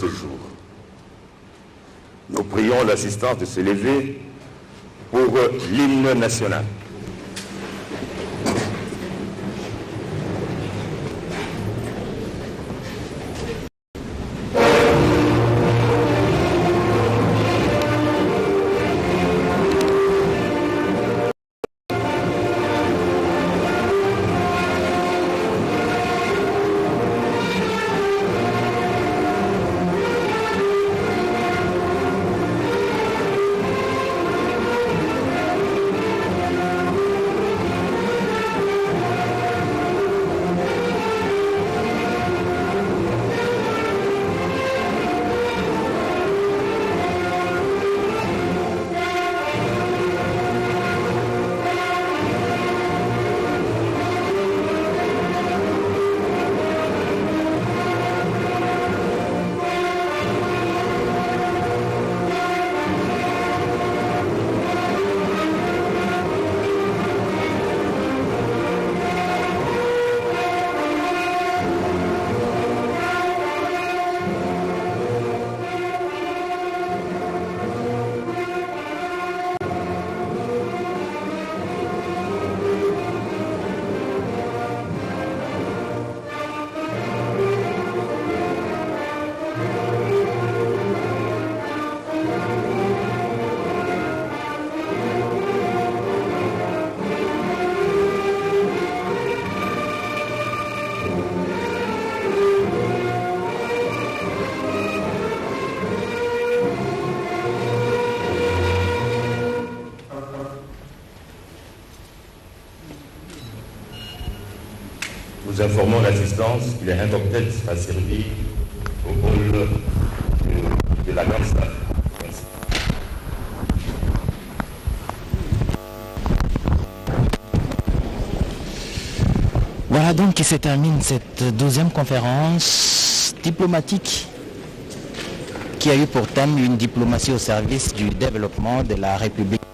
ce jour. Nous prions l'assistance de se lever pour l'hymne national. Nous informons l'assistance que les interprètes a servi au rôle de la grande staff. Merci. Voilà donc qui se termine cette 12e conférence diplomatique qui a eu pour thème une diplomatie au service du développement de la République.